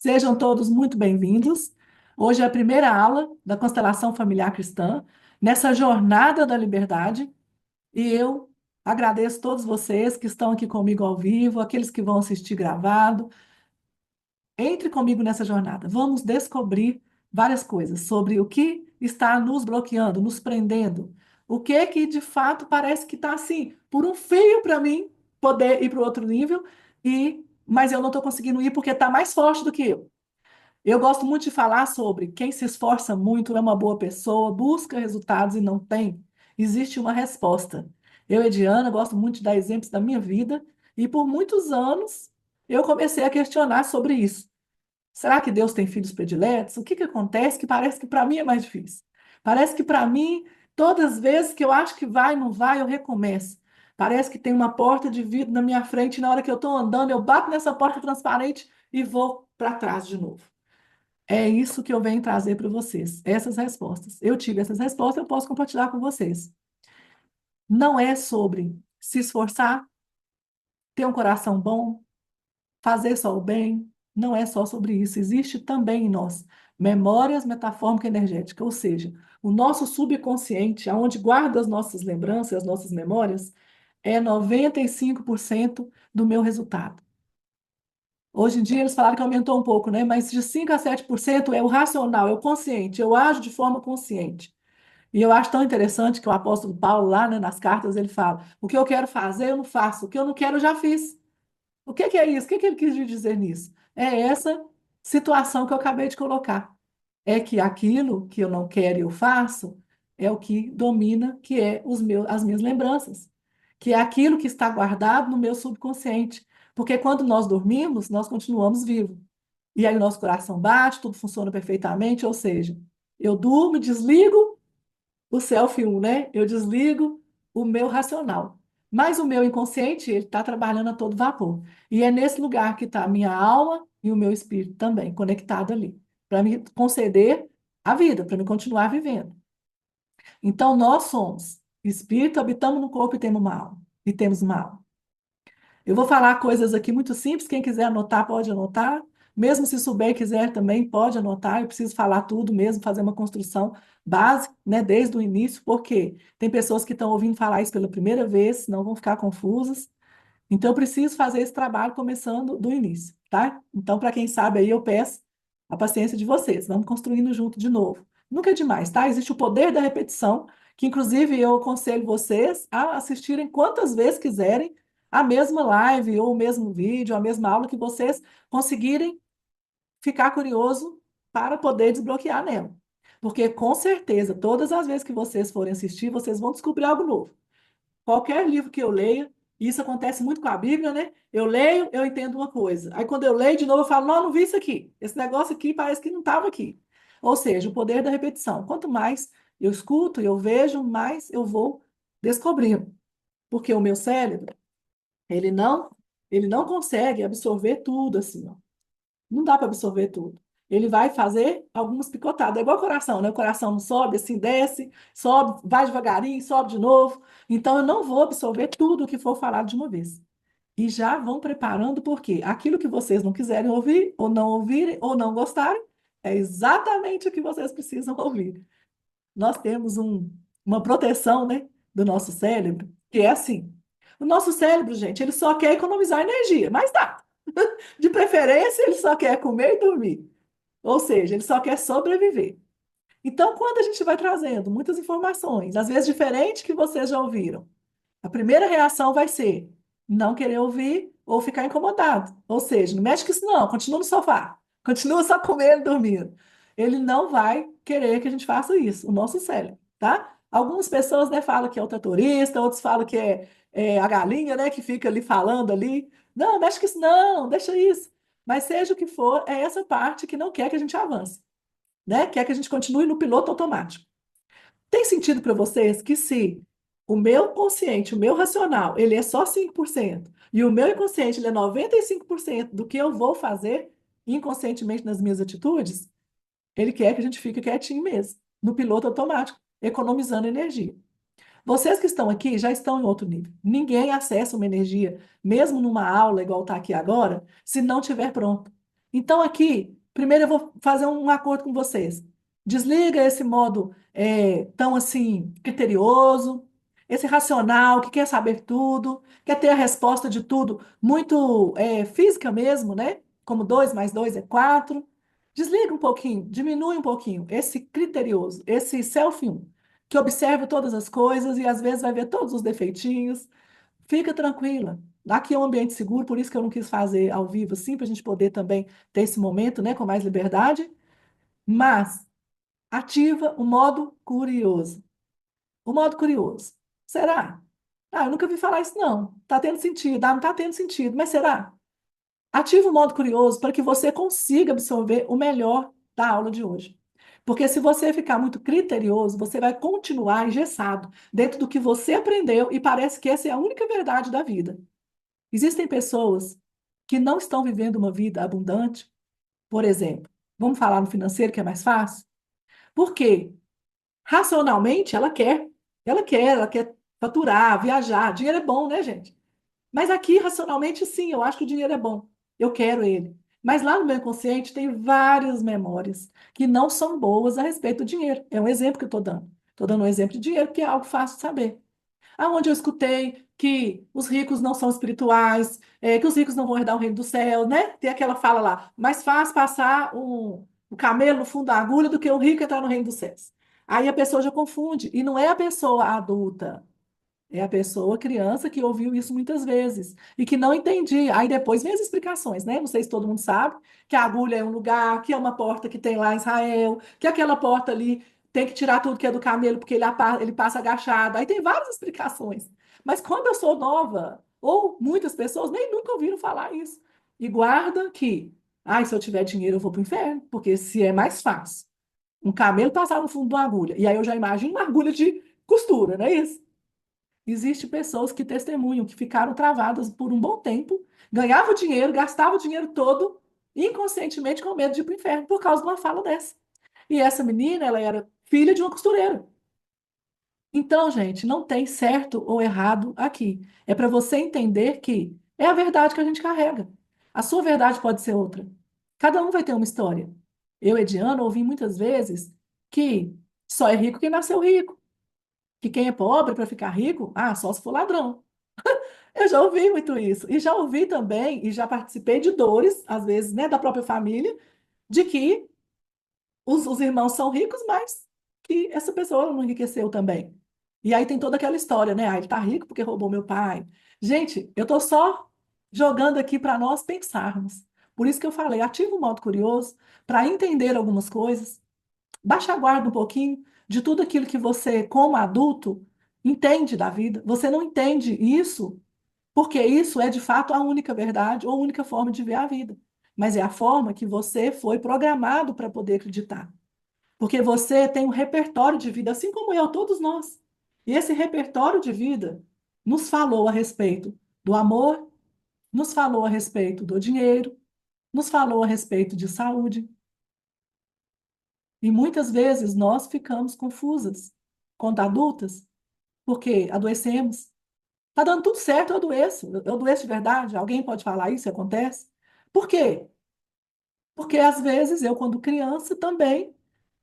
Sejam todos muito bem-vindos. Hoje é a primeira aula da constelação familiar cristã, nessa jornada da liberdade, e eu agradeço todos vocês que estão aqui comigo ao vivo, aqueles que vão assistir gravado. Entre comigo nessa jornada. Vamos descobrir várias coisas sobre o que está nos bloqueando, nos prendendo. O que de fato parece que está assim, por um fio para mim poder ir para o outro nível, mas eu não estou conseguindo ir porque está mais forte do que eu. Eu gosto muito de falar sobre quem se esforça muito é uma boa pessoa, busca resultados e não tem. Existe uma resposta. Eu, Ediana, gosto muito de dar exemplos da minha vida e por muitos anos eu comecei a questionar sobre isso. Será que Deus tem filhos prediletos? O que acontece que parece que para mim é mais difícil? Parece que para mim, todas as vezes que eu acho que vai, não vai, eu recomeço. Parece que tem uma porta de vidro na minha frente e na hora que eu estou andando, eu bato nessa porta transparente e vou para trás de novo. É isso que eu venho trazer para vocês, essas respostas. Eu tive essas respostas, eu posso compartilhar com vocês. Não é sobre se esforçar, ter um coração bom, fazer só o bem, não é só sobre isso. Existe também em nós memórias metafórmica energética, ou seja, o nosso subconsciente, aonde guarda as nossas lembranças, as nossas memórias, é 95% do meu resultado. Hoje em dia eles falaram que aumentou um pouco, né? Mas de 5 a 7% é o racional, é o consciente, eu ajo de forma consciente. E eu acho tão interessante que o apóstolo Paulo, lá, né, nas cartas, ele fala: o que eu quero fazer, eu não faço, o que eu não quero, eu já fiz. O que é isso? O que ele quis dizer nisso? É essa situação que eu acabei de colocar. É que aquilo que eu não quero e eu faço é o que domina, que é as minhas lembranças, que é aquilo que está guardado no meu subconsciente. Porque quando nós dormimos, nós continuamos vivos. E aí o nosso coração bate, tudo funciona perfeitamente, ou seja, eu durmo, desligo o self 1, né? Eu desligo o meu racional. Mas o meu inconsciente, ele está trabalhando a todo vapor. E é nesse lugar que está a minha alma e o meu espírito também, conectado ali, para me conceder a vida, para me continuar vivendo. Então, nós somos espírito, habitamos no corpo e temos uma alma. E temos uma alma. Eu vou falar coisas aqui muito simples, quem quiser anotar, pode anotar. Mesmo se souber e quiser também, pode anotar. Eu preciso falar tudo mesmo, fazer uma construção básica, né, desde o início, porque tem pessoas que estão ouvindo falar isso pela primeira vez, senão vão ficar confusas. Então, eu preciso fazer esse trabalho começando do início, tá? Então, para quem sabe aí, eu peço a paciência de vocês. Vamos construindo junto de novo. Nunca é demais, tá? Existe o poder da repetição, que inclusive eu aconselho vocês a assistirem quantas vezes quiserem a mesma live, ou o mesmo vídeo, a mesma aula que vocês conseguirem ficar curioso para poder desbloquear nela. Porque com certeza, todas as vezes que vocês forem assistir, vocês vão descobrir algo novo. Qualquer livro que eu leia, e isso acontece muito com a Bíblia, né? Eu leio, eu entendo uma coisa. Aí quando eu leio de novo, eu falo, não, não vi isso aqui. Esse negócio aqui parece que não estava aqui. Ou seja, o poder da repetição. Quanto mais eu escuto, eu vejo, mais eu vou descobrindo. Porque o meu cérebro, ele não, ele não consegue absorver tudo assim, ó. Não dá para absorver tudo. Ele vai fazer algumas picotadas. É igual o coração, né? O coração não sobe, assim, desce, sobe, vai devagarinho, sobe de novo. Então, eu não vou absorver tudo o que for falado de uma vez. E já vão preparando, porque aquilo que vocês não quiserem ouvir, ou não ouvirem, ou não gostarem, é exatamente o que vocês precisam ouvir. Nós temos uma proteção, né, do nosso cérebro, que é assim. O nosso cérebro, gente, ele só quer economizar energia, mas dá. De preferência, ele só quer comer e dormir. Ou seja, ele só quer sobreviver. Então, quando a gente vai trazendo muitas informações, às vezes diferentes que vocês já ouviram, a primeira reação vai ser não querer ouvir ou ficar incomodado. Ou seja, não mexe com isso não, continua no sofá, continua só comendo e dormindo. Ele não vai querer que a gente faça isso, o nosso cérebro, tá? Algumas pessoas, né, falam que é o tratorista, outros falam que é a galinha, né, que fica ali falando ali. Não, mexe com isso não, deixa isso. Mas seja o que for, é essa parte que não quer que a gente avance, né? Quer que a gente continue no piloto automático. Tem sentido para vocês que se o meu consciente, o meu racional, ele é só 5% e o meu inconsciente ele é 95% do que eu vou fazer inconscientemente nas minhas atitudes, ele quer que a gente fique quietinho mesmo, no piloto automático, economizando energia. Vocês que estão aqui já estão em outro nível. Ninguém acessa uma energia, mesmo numa aula igual está aqui agora, se não tiver pronto. Então, aqui, primeiro eu vou fazer um acordo com vocês. Desliga esse modo tão assim, criterioso, esse racional que quer saber tudo, quer ter a resposta de tudo, muito física mesmo, né? Como 2 mais 2 é 4. Desliga um pouquinho, diminui um pouquinho esse criterioso, esse self um, que observa todas as coisas e às vezes vai ver todos os defeitinhos. Fica tranquila. Aqui é um ambiente seguro, por isso que eu não quis fazer ao vivo, assim, para a gente poder também ter esse momento, né, com mais liberdade. Mas ativa o modo curioso. O modo curioso. Será? Ah, eu nunca vi falar isso, não. Tá tendo sentido. Ah, não tá tendo sentido, mas será? Ativa o modo curioso para que você consiga absorver o melhor da aula de hoje. Porque se você ficar muito criterioso, você vai continuar engessado dentro do que você aprendeu e parece que essa é a única verdade da vida. Existem pessoas que não estão vivendo uma vida abundante, por exemplo, vamos falar no financeiro que é mais fácil? Porque racionalmente ela quer faturar, viajar, dinheiro é bom, né, gente? Mas aqui, racionalmente, sim, eu acho que o dinheiro é bom. Eu quero ele. Mas lá no meu inconsciente tem várias memórias que não são boas a respeito do dinheiro. É um exemplo que eu estou dando. Estou dando um exemplo de dinheiro, que é algo fácil de saber. Aonde eu escutei que os ricos não são espirituais, que os ricos não vão herdar o reino do céu, né? Tem aquela fala lá, mais fácil passar um camelo no fundo da agulha do que o rico entrar no reino dos céus. Aí a pessoa já confunde, e não é a pessoa adulta. É a pessoa, criança, que ouviu isso muitas vezes e que não entendia. Aí depois vem as explicações, né? Não sei se todo mundo sabe que a agulha é um lugar, que é uma porta que tem lá em Israel, que aquela porta ali tem que tirar tudo que é do camelo porque ele passa agachado. Aí tem várias explicações. Mas quando eu sou nova, ou muitas pessoas nem nunca ouviram falar isso. E guarda que, ai, se eu tiver dinheiro eu vou para o inferno, porque se é mais fácil um camelo passar no fundo de uma agulha. E aí eu já imagino uma agulha de costura, não é isso? Existem pessoas que testemunham que ficaram travadas por um bom tempo, ganhavam dinheiro, gastavam o dinheiro todo, inconscientemente com medo de ir para o inferno, por causa de uma fala dessa. E essa menina, ela era filha de uma costureira. Então, gente, não tem certo ou errado aqui. É para você entender que é a verdade que a gente carrega. A sua verdade pode ser outra. Cada um vai ter uma história. Eu, Ediana, ouvi muitas vezes que só é rico quem nasceu rico, que quem é pobre para ficar rico, ah, só se for ladrão. Eu já ouvi muito isso. E já ouvi também, e já participei de dores, às vezes, né, da própria família, de que os irmãos são ricos, mas que essa pessoa não enriqueceu também. E aí tem toda aquela história, né? Ah, ele tá rico porque roubou meu pai. Gente, eu tô só jogando aqui para nós pensarmos. Por isso que eu falei, ativa o modo curioso para entender algumas coisas, baixa a guarda um pouquinho de tudo aquilo que você, como adulto, entende da vida. Você não entende isso porque isso é de fato a única verdade ou a única forma de ver a vida. Mas é a forma que você foi programado para poder acreditar. Porque você tem um repertório de vida, assim como eu, todos nós. E esse repertório de vida nos falou a respeito do amor, nos falou a respeito do dinheiro, nos falou a respeito de saúde. E muitas vezes nós ficamos confusas quando adultas, porque adoecemos. Tá dando tudo certo, eu adoeço. Eu adoeço de verdade? Alguém pode falar isso? Acontece? Por quê? Porque às vezes eu, quando criança, também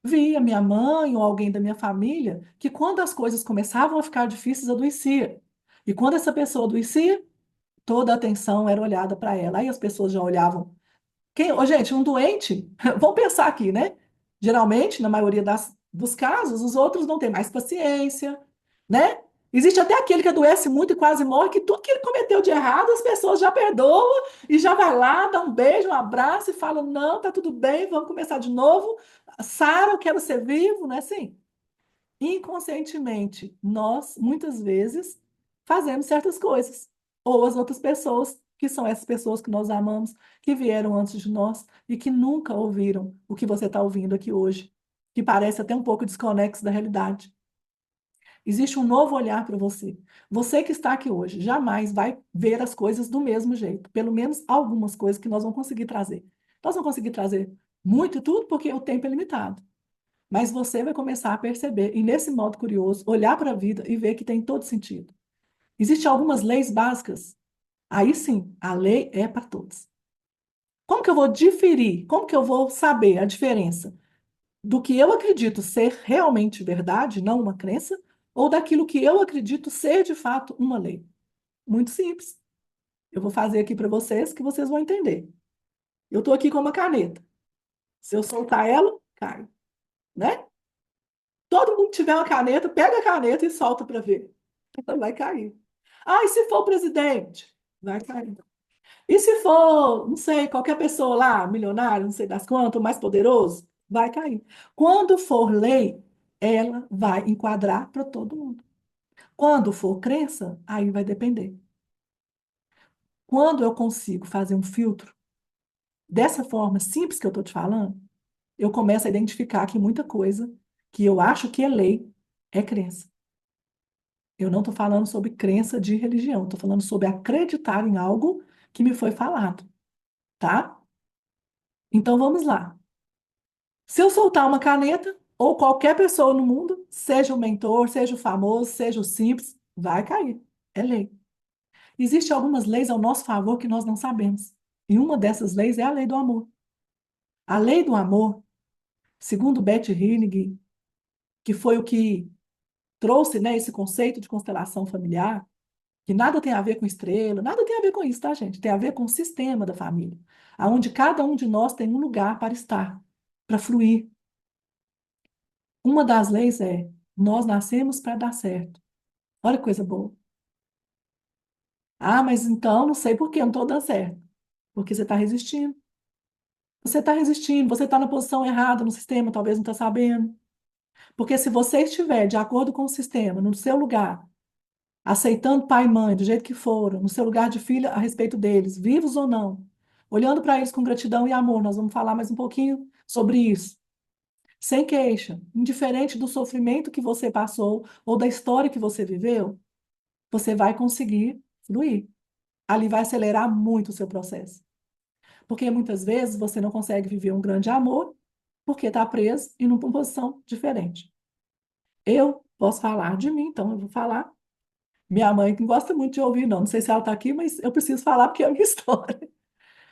via minha mãe ou alguém da minha família que quando as coisas começavam a ficar difíceis, adoecia. E quando essa pessoa adoecia, toda a atenção era olhada para ela. Aí as pessoas já olhavam ô, gente, um doente, vamos pensar aqui, né? Geralmente, na maioria dos casos, os outros não têm mais paciência, né? Existe até aquele que adoece muito e quase morre, que tudo que ele cometeu de errado, as pessoas já perdoam e já vai lá, dá um beijo, um abraço e fala: não, tá tudo bem, vamos começar de novo. Sara, eu quero ser vivo, né? Assim, inconscientemente, nós, muitas vezes, fazemos certas coisas. Ou as outras pessoas, que são essas pessoas que nós amamos, que vieram antes de nós e que nunca ouviram o que você está ouvindo aqui hoje, que parece até um pouco desconexo da realidade. Existe um novo olhar para você. Você que está aqui hoje jamais vai ver as coisas do mesmo jeito. Pelo menos algumas coisas que nós vamos conseguir trazer. Nós vamos conseguir trazer muito e tudo porque o tempo é limitado. Mas você vai começar a perceber, e nesse modo curioso, olhar para a vida e ver que tem todo sentido. Existem algumas leis básicas. Aí sim, a lei é para todos. Como Como que eu vou diferir? Como que eu vou saber a diferença do que eu acredito ser realmente verdade, não uma crença, ou daquilo que eu acredito ser de fato uma lei? Muito simples. Eu vou fazer aqui para vocês que vocês vão entender. Eu estou aqui com uma caneta. Se eu soltar ela, cai, né? Todo mundo que tiver uma caneta, pega a caneta e solta para ver. Ela vai cair. Ah, e se for o presidente? Vai cair. E se for, não sei, qualquer pessoa lá, milionário, não sei das quantas, o mais poderoso, vai cair. Quando for lei, ela vai enquadrar para todo mundo. Quando for crença, aí vai depender. Quando eu consigo fazer um filtro dessa forma simples que eu estou te falando, eu começo a identificar que muita coisa que eu acho que é lei é crença. Eu não estou falando sobre crença de religião, estou falando sobre acreditar em algo que me foi falado, tá? Então vamos lá. Se eu soltar uma caneta, ou qualquer pessoa no mundo, seja o mentor, seja o famoso, seja o simples, vai cair. É lei. Existem algumas leis ao nosso favor que nós não sabemos. E uma dessas leis é a lei do amor. A lei do amor, segundo Bert Hellinger, que foi o que trouxe, né, esse conceito de constelação familiar, que nada tem a ver com estrela, nada tem a ver com isso, tá, gente? Tem a ver com o sistema da família, aonde cada um de nós tem um lugar para estar, para fluir. Uma das leis é: nós nascemos para dar certo. Olha que coisa boa. Ah, mas então não sei por que eu não estou dando certo. Porque você está resistindo. Você está resistindo, você está na posição errada no sistema, talvez não está sabendo. Porque se você estiver de acordo com o sistema, no seu lugar, aceitando pai e mãe do jeito que foram, no seu lugar de filha a respeito deles, vivos ou não, olhando para eles com gratidão e amor, nós vamos falar mais um pouquinho sobre isso. Sem queixa, indiferente do sofrimento que você passou ou da história que você viveu, você vai conseguir fluir. Ali vai acelerar muito o seu processo. Porque muitas vezes você não consegue viver um grande amor porque está preso em uma posição diferente. Eu posso falar de mim, então eu vou falar. Minha mãe não gosta muito de ouvir, não. Não sei se ela está aqui, mas eu preciso falar porque é a minha história.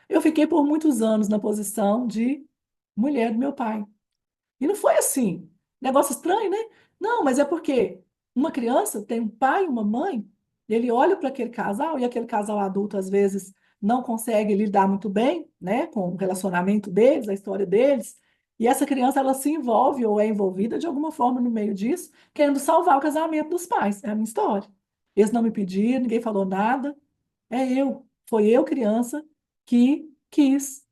Eu fiquei por muitos anos na posição de mulher do meu pai. E não foi assim. Negócio estranho, né? Não, mas é porque uma criança tem um pai e uma mãe, ele olha para aquele casal e aquele casal adulto, às vezes, não consegue lidar muito bem, né, com o relacionamento deles, a história deles. E essa criança, ela se envolve ou é envolvida de alguma forma no meio disso, querendo salvar o casamento dos pais. É a minha história. Eles não me pediram, ninguém falou nada. É eu. Foi eu, criança, que quis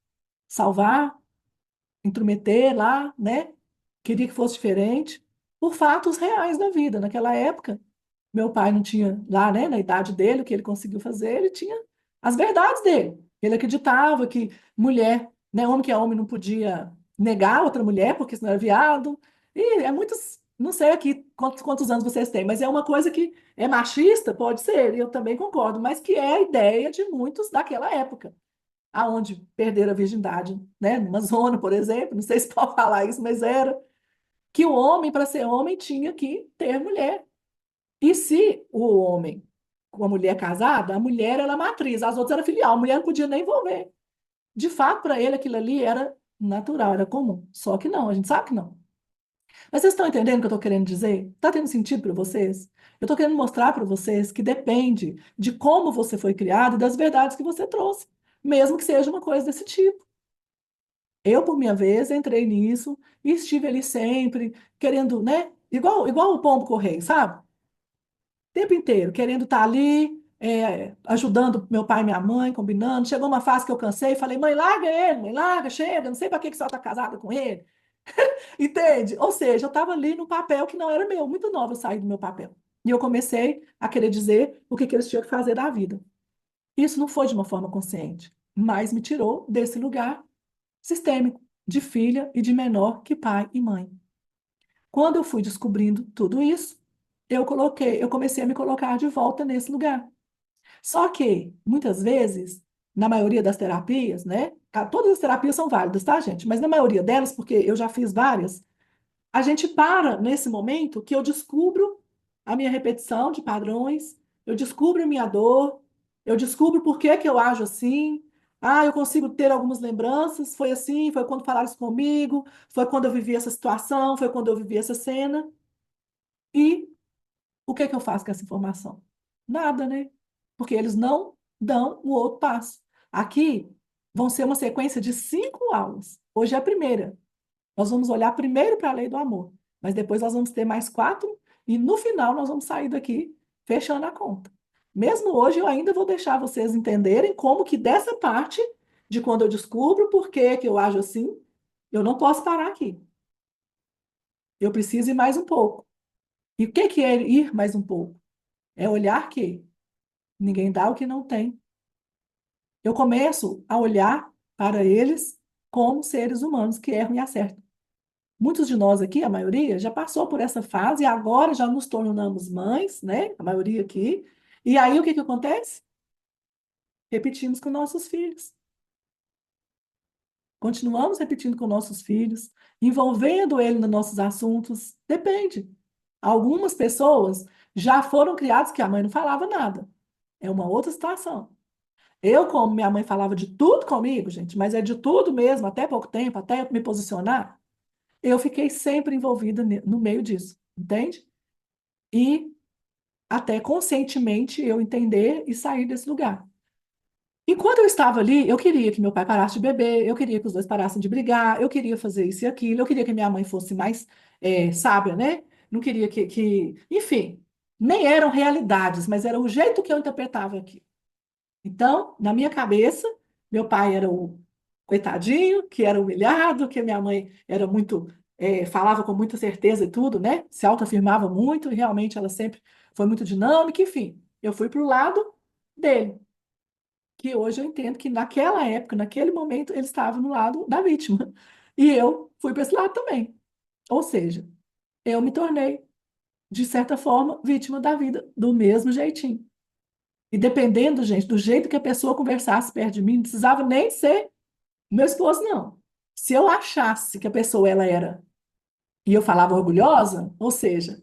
salvar, intrometer lá, né? Queria que fosse diferente, por fatos reais da vida. Naquela época, meu pai não tinha lá, né, na idade dele, o que ele conseguiu fazer, ele tinha as verdades dele. Ele acreditava que mulher, né, homem que é homem não podia negar outra mulher, porque senão era viado. E é muitos, não sei aqui quantos anos vocês têm, mas é uma coisa que é machista, pode ser, e eu também concordo, mas que é a ideia de muitos daquela época aonde perderam a virgindade, né? Numa zona, por exemplo, não sei se pode falar isso, mas era que o homem, para ser homem, tinha que ter mulher. E se o homem com a mulher casada, a mulher era matriz, as outras eram filial, a mulher não podia nem envolver. De fato, para ele, aquilo ali era natural, era comum. Só que não, a gente sabe que não. Mas vocês estão entendendo o que eu estou querendo dizer? Está tendo sentido para vocês? Eu estou querendo mostrar para vocês que depende de como você foi criado e das verdades que você trouxe, mesmo que seja uma coisa desse tipo. Eu, por minha vez, entrei nisso e estive ali sempre, querendo, né? Igual o pombo correio, sabe? O tempo inteiro, querendo estar ali, ajudando meu pai e minha mãe, combinando. Chegou uma fase que eu cansei e falei, mãe, larga ele, mãe, larga, chega, não sei para que que você está casada com ele. Entende? Ou seja, eu estava ali no papel que não era meu, muito nova eu saí do meu papel. E eu comecei a querer dizer o que que eles tinham que fazer da vida. Isso não foi de uma forma consciente, mas me tirou desse lugar sistêmico, de filha e de menor que pai e mãe. Quando eu fui descobrindo tudo isso, eu comecei a me colocar de volta nesse lugar. Só que, muitas vezes, na maioria das terapias, né? Todas as terapias são válidas, tá, gente? Mas na maioria delas, porque eu já fiz várias, a gente para nesse momento que eu descubro a minha repetição de padrões, eu descubro a minha dor, eu descubro por que que eu ajo assim, Ah, eu consigo ter algumas lembranças. Foi assim, foi quando falaram isso comigo, foi quando eu vivi essa situação, foi quando eu vivi essa cena. E o que é que eu faço com essa informação? Nada, né? Porque eles não dão o outro passo. Aqui vão ser uma sequência de 5 aulas. Hoje é a primeira. Nós vamos olhar primeiro para a lei do amor, mas depois nós vamos ter mais 4 e no final nós vamos sair daqui fechando a conta. Mesmo hoje eu ainda vou deixar vocês entenderem como que dessa parte de quando eu descubro por que que eu ajo assim, eu não posso parar aqui. Eu preciso ir mais um pouco. E o que que é ir mais um pouco? É olhar que ninguém dá o que não tem. Eu começo a olhar para eles como seres humanos que erram e acertam. Muitos de nós aqui, a maioria, já passou por essa fase e agora já nos tornamos mães, né? A maioria aqui. E aí o que que acontece? Repetimos com nossos filhos. Continuamos repetindo com nossos filhos, envolvendo ele nos nossos assuntos. Depende. Algumas pessoas já foram criadas que a mãe não falava nada. É uma outra situação. Eu, como minha mãe falava de tudo comigo, gente, mas é de tudo mesmo, até pouco tempo, até eu me posicionar, eu fiquei sempre envolvida no meio disso, entende? E até conscientemente eu entender e sair desse lugar. Enquanto eu estava ali, eu queria que meu pai parasse de beber, eu queria que os dois parassem de brigar, eu queria fazer isso e aquilo, eu queria que minha mãe fosse mais sábia, né? Não queria enfim, nem eram realidades, mas era o jeito que eu interpretava aqui. Então, na minha cabeça, meu pai era o coitadinho, que era humilhado, que minha mãe era muito, falava com muita certeza e tudo, né? Se autoafirmava muito, e realmente ela sempre foi muito dinâmica, enfim. Eu fui para o lado dele, que hoje eu entendo que naquela época, naquele momento, ele estava no lado da vítima. E eu fui para esse lado também. Ou seja, eu me tornei, de certa forma, vítima da vida, do mesmo jeitinho. E dependendo, gente, do jeito que a pessoa conversasse perto de mim, não precisava nem ser meu esposo, não. Se eu achasse que a pessoa ela era e eu falava orgulhosa, ou seja,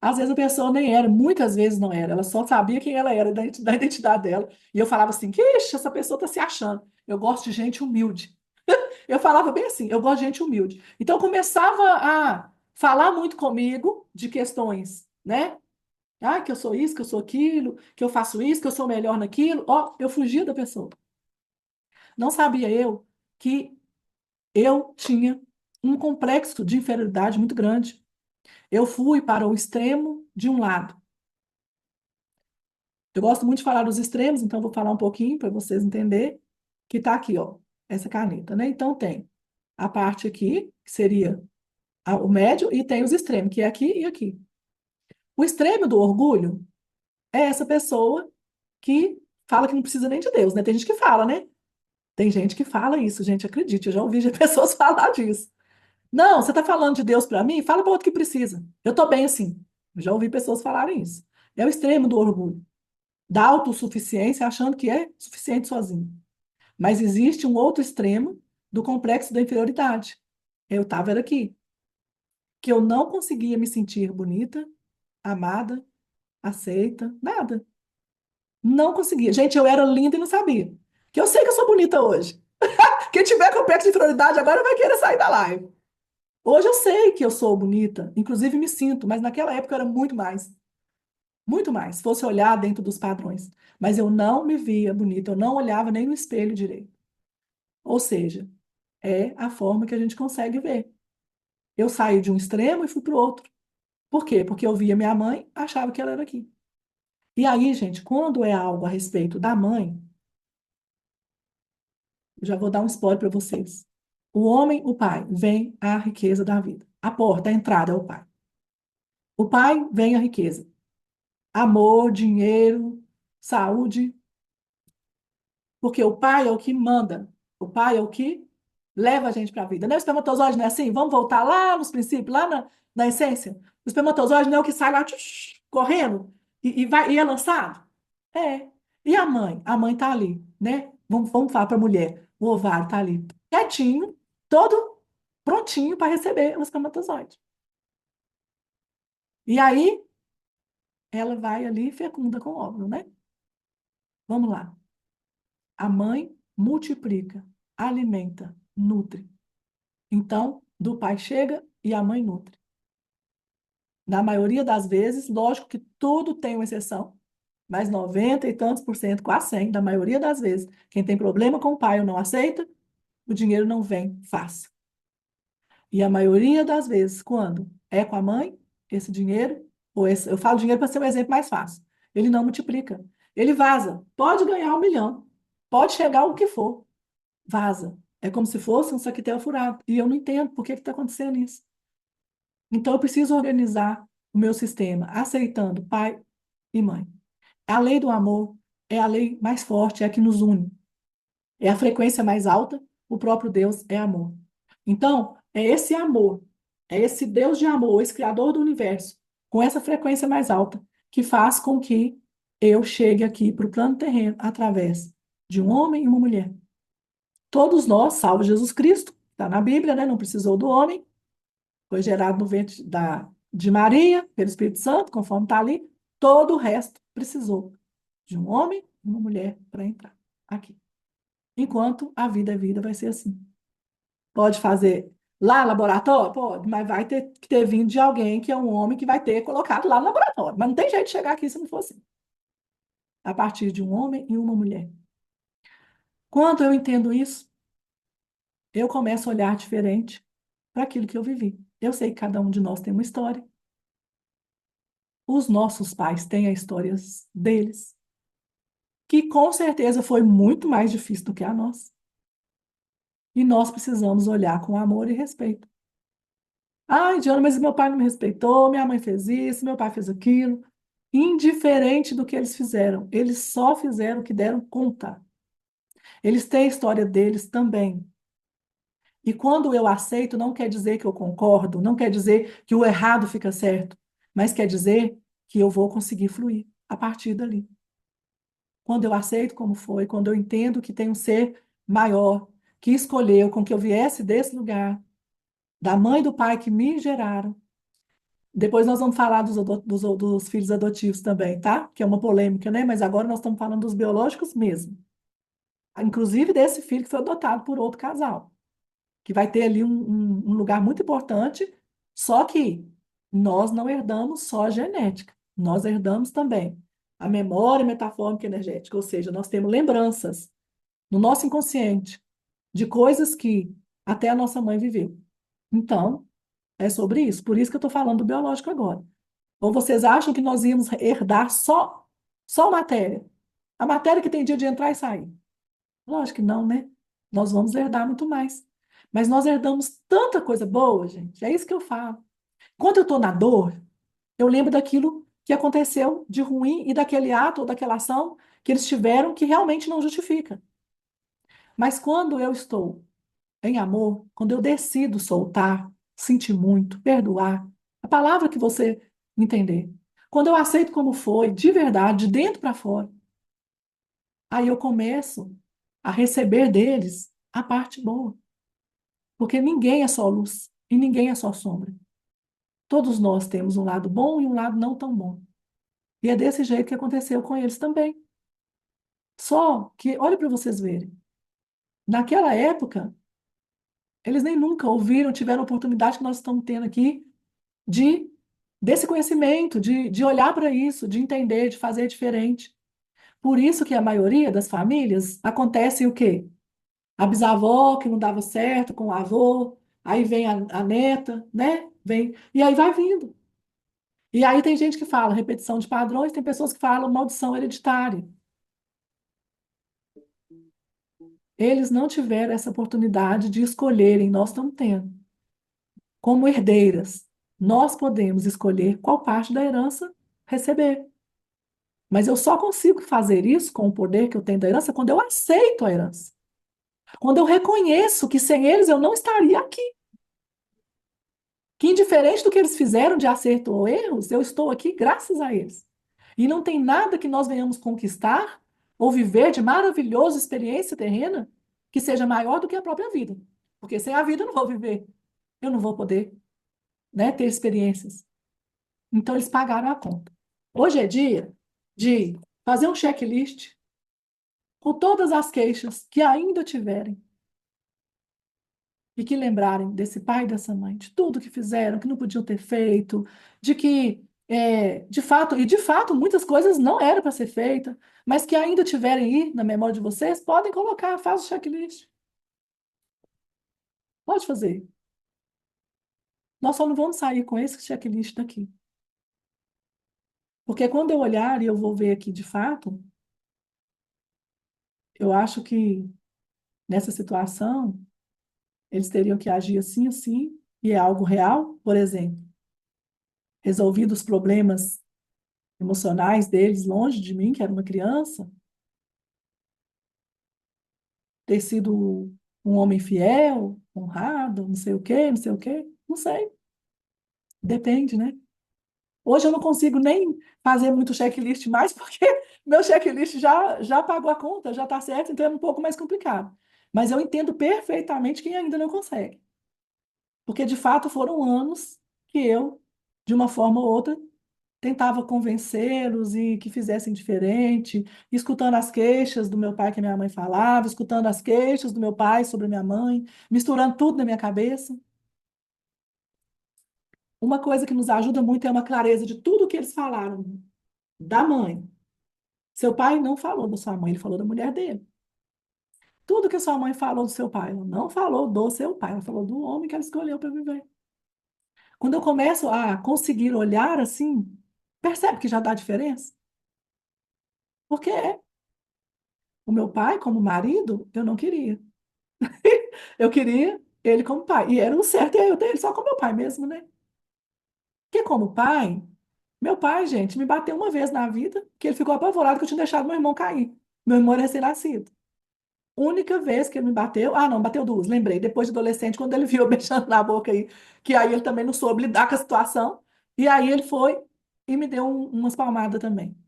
às vezes a pessoa nem era, muitas vezes não era, ela só sabia quem ela era, da identidade dela. E eu falava assim, que essa pessoa está se achando. Eu gosto de gente humilde. Eu falava bem assim, eu gosto de gente humilde. Então eu começava a falar muito comigo de questões, né? Ah, que eu sou isso, que eu sou aquilo, que eu faço isso, que eu sou melhor naquilo. Ó, eu fugia da pessoa. Não sabia eu que eu tinha um complexo de inferioridade muito grande. Eu fui para o extremo de um lado. Eu gosto muito de falar dos extremos, então vou falar um pouquinho para vocês entenderem que está aqui, ó, essa caneta, né? Então tem a parte aqui, que seria o médio, e tem os extremos, que é aqui e aqui. O extremo do orgulho é essa pessoa que fala que não precisa nem de Deus, né? Tem gente que fala, né? Tem gente que fala isso, gente, acredite, eu já ouvi de pessoas falar disso. Não, você está falando de Deus para mim? Fala para outro que precisa. Eu estou bem assim. Eu já ouvi pessoas falarem isso. É o extremo do orgulho, da autossuficiência, achando que é suficiente sozinho. Mas existe um outro extremo do complexo da inferioridade. Eu estava aqui, que eu não conseguia me sentir bonita, amada, aceita, nada. Não conseguia. Gente, eu era linda e não sabia. Que eu sei que eu sou bonita hoje. Quem tiver complexo de inferioridade agora vai querer sair da live. Hoje eu sei que eu sou bonita, inclusive me sinto, mas naquela época eu era muito mais, muito mais, se fosse olhar dentro dos padrões. Mas eu não me via bonita, eu não olhava nem no espelho direito. Ou seja, é a forma que a gente consegue ver. Eu saí de um extremo e fui para o outro. Por quê? Porque eu via minha mãe, achava que ela era aqui. E aí, gente, quando é algo a respeito da mãe, eu já vou dar um spoiler para vocês. O homem, o pai, vem a riqueza da vida. A porta, a entrada é o pai. O pai vem a riqueza. Amor, dinheiro, saúde, porque o pai é o que manda, o pai é o que leva a gente para a vida. Né? O espermatozoide não é assim? Vamos voltar lá nos princípios, lá na essência? O espermatozoide não é o que sai lá correndo e é lançado? É. E a mãe? A mãe está ali, né? Vamos falar para a mulher. O ovário está ali, quietinho, todo prontinho para receber o espermatozoide. E aí, ela vai ali e fecunda com o óvulo, né? Vamos lá. A mãe multiplica, alimenta, nutre. Então, do pai chega e a mãe nutre. Na maioria das vezes, lógico que tudo tem uma exceção, mas 90 e tantos por cento, quase 100, da maioria das vezes, quem tem problema com o pai ou não aceita, o dinheiro não vem fácil. E a maioria das vezes, quando é com a mãe, esse dinheiro, eu falo dinheiro para ser um exemplo mais fácil, ele não multiplica. Ele vaza. Pode ganhar 1 milhão, pode chegar o que for, vaza. É como se fosse um saquetel furado. E eu não entendo por que está acontecendo isso. Então, eu preciso organizar o meu sistema, aceitando pai e mãe. A lei do amor é a lei mais forte, é a que nos une. É a frequência mais alta, o próprio Deus é amor. Então, é esse amor, é esse Deus de amor, esse Criador do universo, com essa frequência mais alta, que faz com que eu chegue aqui para o plano terreno através de um homem e uma mulher. Todos nós, salvo Jesus Cristo, está na Bíblia, né? Não precisou do homem, foi gerado no ventre de Maria, pelo Espírito Santo, conforme está ali. Todo o resto precisou de um homem e uma mulher para entrar aqui. Enquanto a vida é vida, vai ser assim. Pode fazer lá no laboratório? Pode, mas vai ter que ter vindo de alguém que é um homem que vai ter colocado lá no laboratório. Mas não tem jeito de chegar aqui se não for assim. A partir de um homem e uma mulher. Quando eu entendo isso, eu começo a olhar diferente para aquilo que eu vivi. Eu sei que cada um de nós tem uma história. Os nossos pais têm as histórias deles, que com certeza foi muito mais difícil do que a nossa. E nós precisamos olhar com amor e respeito. Ai, Diana, mas meu pai não me respeitou, minha mãe fez isso, meu pai fez aquilo. Indiferente do que eles fizeram, eles só fizeram o que deram conta. Eles têm a história deles também. E quando eu aceito, não quer dizer que eu concordo, não quer dizer que o errado fica certo, mas quer dizer que eu vou conseguir fluir a partir dali. Quando eu aceito como foi, quando eu entendo que tem um ser maior que escolheu com que eu viesse desse lugar, da mãe e do pai que me geraram. Depois nós vamos falar dos filhos adotivos também, tá? Que é uma polêmica, né? Mas agora nós estamos falando dos biológicos mesmo. Inclusive desse filho que foi adotado por outro casal, que vai ter ali um lugar muito importante, só que nós não herdamos só a genética, nós herdamos também a memória metafórmica e energética, ou seja, nós temos lembranças no nosso inconsciente de coisas que até a nossa mãe viveu. Então, é sobre isso. Por isso que eu estou falando do biológico agora. Ou vocês acham que nós íamos herdar só matéria? A matéria que tem dia de entrar e sair? Lógico que não, né? Nós vamos herdar muito mais. Mas nós herdamos tanta coisa boa, gente. É isso que eu falo. Quando eu estou na dor, eu lembro daquilo que aconteceu de ruim e daquele ato ou daquela ação que eles tiveram que realmente não justifica. Mas quando eu estou em amor, quando eu decido soltar, sentir muito, perdoar, a palavra que você entender. Quando eu aceito como foi, de verdade, de dentro para fora, aí eu começo a receber deles a parte boa. Porque ninguém é só luz e ninguém é só sombra. Todos nós temos um lado bom e um lado não tão bom. E é desse jeito que aconteceu com eles também. Só que, olha para vocês verem, naquela época, eles nem nunca ouviram, tiveram a oportunidade que nós estamos tendo aqui de desse conhecimento, de olhar para isso, de entender, de fazer diferente. Por isso que a maioria das famílias acontece o quê? A bisavó que não dava certo com o avô, aí vem a neta, né? Vem, e aí vai vindo. E aí tem gente que fala repetição de padrões, tem pessoas que falam maldição hereditária. Eles não tiveram essa oportunidade de escolherem, nós estamos tendo. Como herdeiras, nós podemos escolher qual parte da herança receber. Mas eu só consigo fazer isso com o poder que eu tenho da herança quando eu aceito a herança. Quando eu reconheço que sem eles eu não estaria aqui. Que indiferente do que eles fizeram de acerto ou erros, eu estou aqui graças a eles. E não tem nada que nós venhamos conquistar ou viver de maravilhosa experiência terrena que seja maior do que a própria vida. Porque sem a vida eu não vou viver. Eu não vou poder, né, ter experiências. Então eles pagaram a conta. Hoje é dia de fazer um checklist com todas as queixas que ainda tiverem e que lembrarem desse pai e dessa mãe, de tudo que fizeram, que não podiam ter feito, de que, de fato, muitas coisas não eram para ser feitas, mas que ainda tiverem aí na memória de vocês, podem colocar, faz o checklist. Pode fazer. Nós só não vamos sair com esse checklist daqui. Porque quando eu olhar e eu vou ver aqui de fato, eu acho que nessa situação eles teriam que agir assim, assim, e é algo real, por exemplo, resolvido os problemas emocionais deles longe de mim, que era uma criança, ter sido um homem fiel, honrado, não sei o quê, não sei o quê, não sei, depende, né? Hoje eu não consigo nem fazer muito checklist mais, porque meu checklist já pagou a conta, já está certo, então é um pouco mais complicado. Mas eu entendo perfeitamente quem ainda não consegue. Porque, de fato, foram anos que eu, de uma forma ou outra, tentava convencê-los e que fizessem diferente, escutando as queixas do meu pai que a minha mãe falava, escutando as queixas do meu pai sobre a minha mãe, misturando tudo na minha cabeça. Uma coisa que nos ajuda muito é uma clareza de tudo que eles falaram da mãe. Seu pai não falou da sua mãe, ele falou da mulher dele. Tudo que sua mãe falou do seu pai, ela não falou do seu pai, ela falou do homem que ela escolheu para viver. Quando eu começo a conseguir olhar assim, percebe que já dá diferença? Porque o meu pai, como marido, eu não queria. Eu queria ele como pai. E era o certo é eu ter ele só como meu pai mesmo, né? Porque como pai, meu pai, gente, me bateu uma vez na vida, que ele ficou apavorado que eu tinha deixado meu irmão cair. Meu irmão era recém-nascido. Única vez que ele me bateu, ah, não, bateu duas, lembrei, depois de adolescente, quando ele viu eu beijando na boca aí, que aí ele também não soube lidar com a situação, e aí ele foi e me deu umas palmadas também.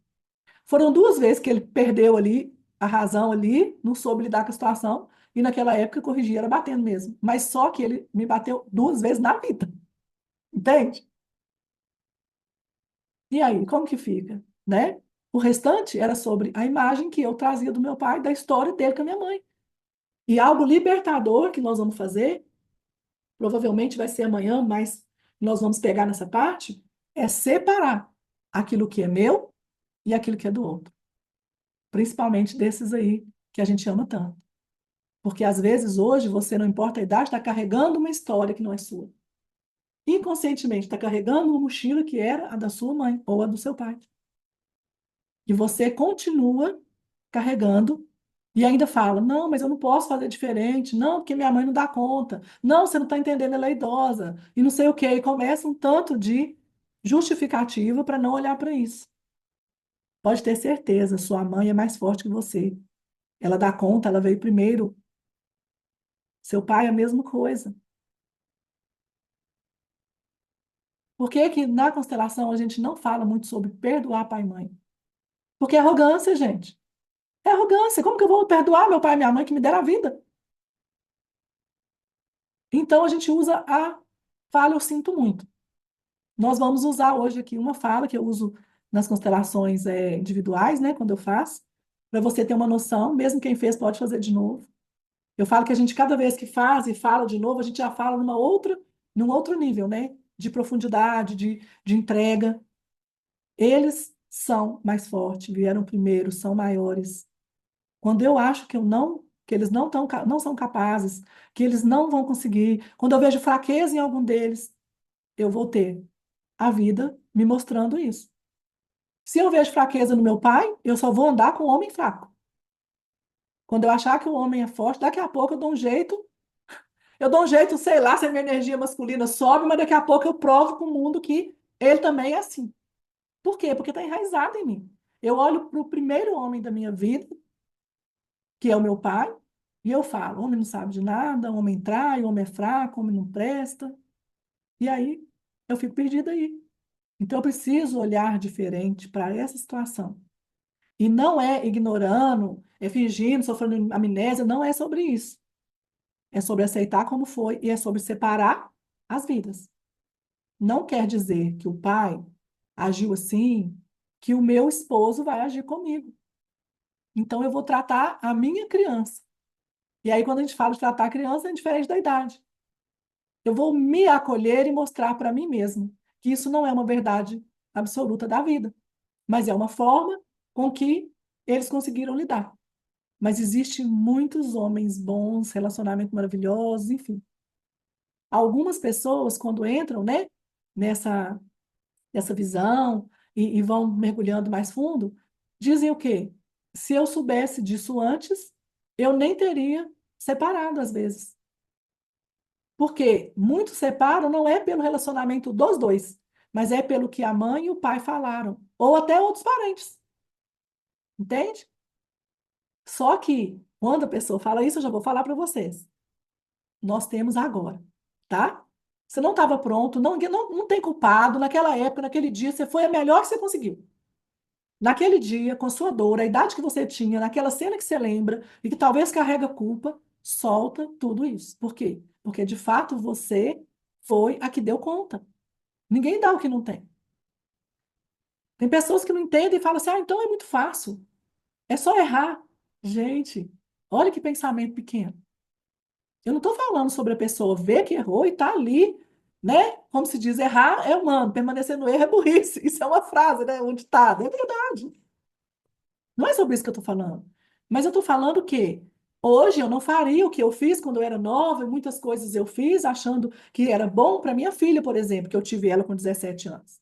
Foram duas vezes que ele perdeu ali a razão ali, não soube lidar com a situação, e naquela época eu corrigi, era batendo mesmo. Mas só que ele me bateu duas vezes na vida, entende? E aí, como que fica, né? O restante era sobre a imagem que eu trazia do meu pai, da história dele com a minha mãe. E algo libertador que nós vamos fazer, provavelmente vai ser amanhã, mas nós vamos pegar nessa parte, é separar aquilo que é meu e aquilo que é do outro. Principalmente desses aí que a gente ama tanto. Porque às vezes hoje você, não importa a idade, está carregando uma história que não é sua. Inconscientemente está carregando uma mochila que era a da sua mãe ou a do seu pai. E você continua carregando e ainda fala: não, mas eu não posso fazer diferente, não, porque minha mãe não dá conta, não, você não está entendendo, ela é idosa, e não sei o quê. E começa um tanto de justificativa para não olhar para isso. Pode ter certeza, sua mãe é mais forte que você. Ela dá conta, ela veio primeiro. Seu pai é a mesma coisa. Por que que na constelação a gente não fala muito sobre perdoar pai e mãe? Porque é arrogância, gente. É arrogância. Como que eu vou perdoar meu pai e minha mãe que me deram a vida? Então a gente usa a fala eu sinto muito. Nós vamos usar hoje aqui uma fala que eu uso nas constelações individuais, né, quando eu faço, para você ter uma noção, mesmo quem fez pode fazer de novo. Eu falo que a gente, cada vez que faz e fala de novo, a gente já fala num outro nível, né, de profundidade, de entrega. Eles são mais fortes, vieram primeiro, são maiores. Quando eu acho que eu não, que eles não são capazes, que eles não vão conseguir, quando eu vejo fraqueza em algum deles, eu vou ter a vida me mostrando isso. Se eu vejo fraqueza no meu pai, eu só vou andar com o homem fraco. Quando eu achar que o homem é forte, daqui a pouco eu dou um jeito, sei lá, se a minha energia masculina sobe, mas daqui a pouco eu provo para o mundo que ele também é assim. Por quê? Porque está enraizado em mim. Eu olho para o primeiro homem da minha vida, que é o meu pai, e eu falo: homem não sabe de nada, homem trai, homem é fraco, homem não presta. E aí eu fico perdida aí. Então eu preciso olhar diferente para essa situação. E não é ignorando, é fingindo, sofrendo amnésia, não é sobre isso. É sobre aceitar como foi e é sobre separar as vidas. Não quer dizer que o pai agiu assim, que o meu esposo vai agir comigo. Então eu vou tratar a minha criança. E aí, quando a gente fala de tratar a criança, é diferente da idade. Eu vou me acolher e mostrar para mim mesmo que isso não é uma verdade absoluta da vida, mas é uma forma com que eles conseguiram lidar. Mas existem muitos homens bons, relacionamentos maravilhosos, enfim. Algumas pessoas, quando entram, né, nessa, nessa visão e vão mergulhando mais fundo, dizem o quê? Se eu soubesse disso antes, eu nem teria separado às vezes. Porque muitos separam não é pelo relacionamento dos dois, mas é pelo que a mãe e o pai falaram, ou até outros parentes, entende? Só que quando a pessoa fala isso, eu já vou falar para vocês. Nós temos agora, tá? Você não estava pronto, não tem culpado. Naquela época, naquele dia, você foi a melhor que você conseguiu. Naquele dia, com sua dor, a idade que você tinha, naquela cena que você lembra e que talvez carrega culpa, solta tudo isso. Por quê? Porque de fato você foi a que deu conta. Ninguém dá o que não tem. Tem pessoas que não entendem e falam assim: ah, então é muito fácil, é só errar. Gente, olha que pensamento pequeno. Eu não estou falando sobre a pessoa ver que errou e tá ali, né? Como se diz, errar é humano, permanecer no erro é burrice. Isso é uma frase, né? Um ditado. É verdade. Não é sobre isso que eu estou falando. Mas eu estou falando que hoje eu não faria o que eu fiz quando eu era nova, e muitas coisas eu fiz achando que era bom para minha filha, por exemplo, que eu tive ela com 17 anos.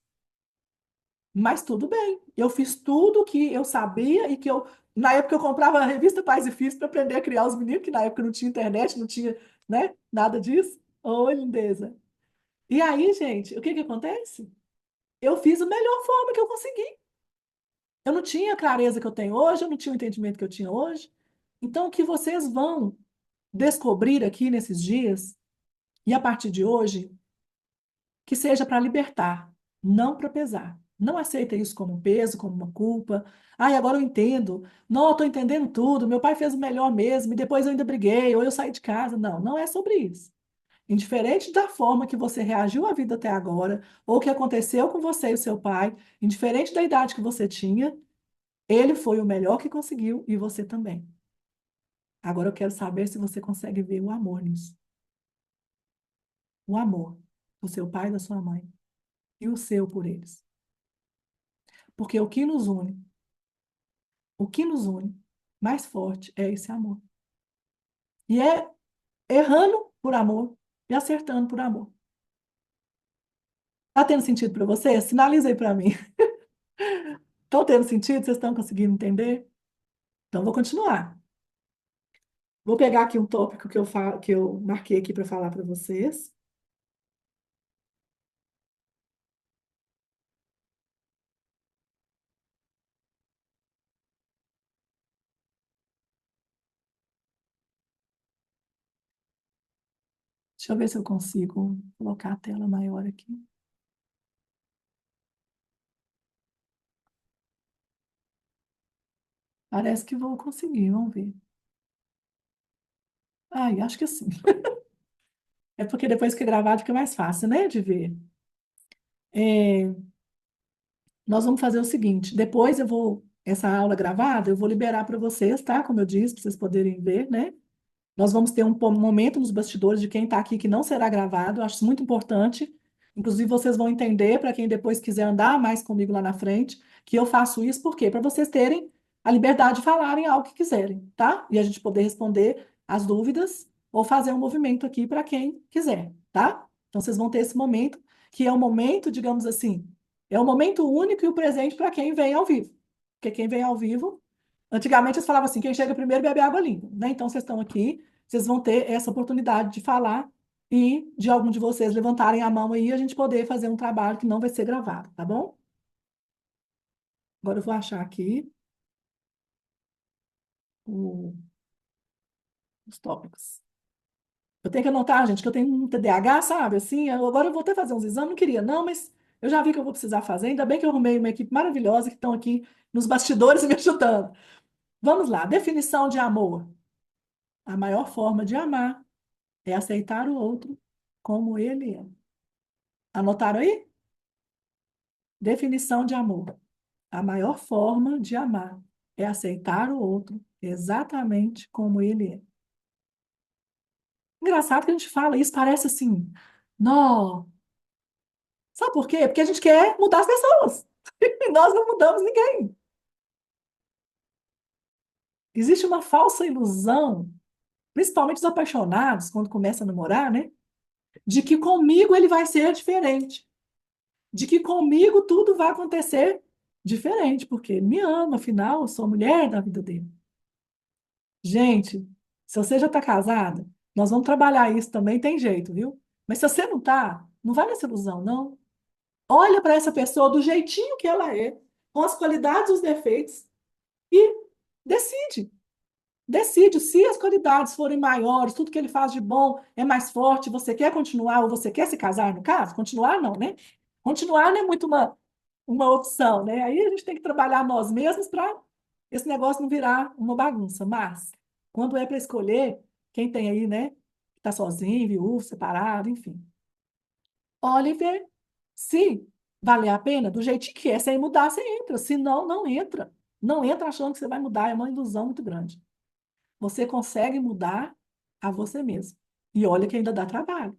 Mas tudo bem, eu fiz tudo que eu sabia e que eu. Na época eu comprava a revista Pais e Filhos para aprender a criar os meninos, que na época não tinha internet, não tinha, né, nada disso. Ô, lindeza. E aí, gente, o que que acontece? Eu fiz a melhor forma que eu consegui. Eu não tinha a clareza que eu tenho hoje, eu não tinha o entendimento que eu tinha hoje. Então, o que vocês vão descobrir aqui nesses dias, e a partir de hoje, que seja para libertar, não para pesar. Não aceita isso como um peso, como uma culpa. Ai, agora eu entendo. Não, eu estou entendendo tudo. Meu pai fez o melhor mesmo, e depois eu ainda briguei, ou eu saí de casa. Não, não é sobre isso. Indiferente da forma que você reagiu à vida até agora, ou o que aconteceu com você e o seu pai, indiferente da idade que você tinha, ele foi o melhor que conseguiu e você também. Agora eu quero saber se você consegue ver o amor nisso. O amor do seu pai e da sua mãe e o seu por eles. Porque o que nos une mais forte é esse amor. E é errando por amor e acertando por amor. Tá tendo sentido para você? Sinaliza aí para mim. Estão tendo sentido? Vocês estão conseguindo entender? Então, vou continuar. Vou pegar aqui um tópico que eu marquei aqui para falar para vocês. Deixa eu ver se eu consigo colocar a tela maior aqui. Parece que vou conseguir, vamos ver. Ai, acho que sim. É porque depois que é gravado fica mais fácil, né, de ver. É, nós vamos fazer o seguinte: depois essa aula gravada, eu vou liberar para vocês, tá? Como eu disse, para vocês poderem ver, né? Nós vamos ter um momento nos bastidores de quem está aqui que não será gravado, eu acho isso muito importante. Inclusive, vocês vão entender, para quem depois quiser andar mais comigo lá na frente, que eu faço isso, por quê? Para vocês terem a liberdade de falarem algo que quiserem, tá? E a gente poder responder as dúvidas ou fazer um movimento aqui para quem quiser, tá? Então, vocês vão ter esse momento, que é um momento, digamos assim, é um momento único e o presente para quem vem ao vivo. Porque quem vem ao vivo, antigamente eles falavam assim, quem chega primeiro bebe água limpa, né? Então, vocês estão aqui, vocês vão ter essa oportunidade de falar e de algum de vocês levantarem a mão aí e a gente poder fazer um trabalho que não vai ser gravado, tá bom? Agora eu vou achar aqui o- os tópicos. Eu tenho que anotar, gente, que eu tenho um TDAH, sabe? Assim, agora eu vou até fazer uns exames, não queria não, mas eu já vi que eu vou precisar fazer. Ainda bem que eu arrumei uma equipe maravilhosa que estão aqui nos bastidores me ajudando. Vamos lá, definição de amor. A maior forma de amar é aceitar o outro como ele é. Anotaram aí? Definição de amor. A maior forma de amar é aceitar o outro exatamente como ele é. Engraçado que a gente fala isso, parece assim, não. Sabe por quê? Porque a gente quer mudar as pessoas. E nós não mudamos ninguém. Existe uma falsa ilusão, principalmente os apaixonados, quando começam a namorar, né? De que comigo ele vai ser diferente. De que comigo tudo vai acontecer diferente, porque ele me ama, afinal, eu sou a mulher da vida dele. Gente, se você já está casada, nós vamos trabalhar isso também, tem jeito, viu? Mas se você não tá, não vai nessa ilusão, não. Olha para essa pessoa do jeitinho que ela é, com as qualidades e os defeitos, e decide. Decide se as qualidades forem maiores, tudo que ele faz de bom é mais forte, você quer continuar ou você quer se casar, no caso? Continuar não, né? Continuar não é muito uma opção, né? Aí a gente tem que trabalhar nós mesmos para esse negócio não virar uma bagunça. Mas, quando é para escolher, quem tem aí, né? Está sozinho, viúvo, separado, enfim. Olha e vê se valer a pena, do jeitinho que é, sem mudar, você entra. Se não, não entra. Não entra achando que você vai mudar, é uma ilusão muito grande. Você consegue mudar a você mesmo. E olha que ainda dá trabalho.